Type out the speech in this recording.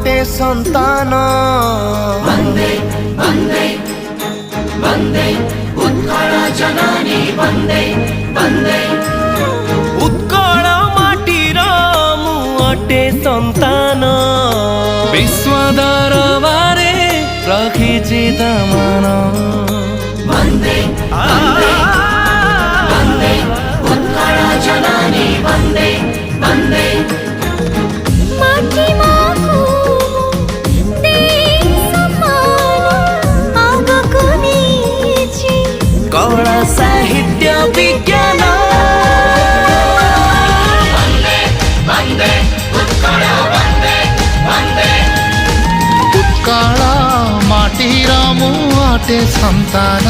अटे संतान वंदे वंदे वंदे उत्कल जननी वंदे वंदे उत्कल माटीर मु अटे संतान विश्व दरबारे रखिछि दमान वंदे वंदे वंदे उत्कल जननी वंदे वंदे कला साहित्य विज्ञान वंदे वंदे उत्कल वंदे वंदे उत्कल माटीर मु अटे संतान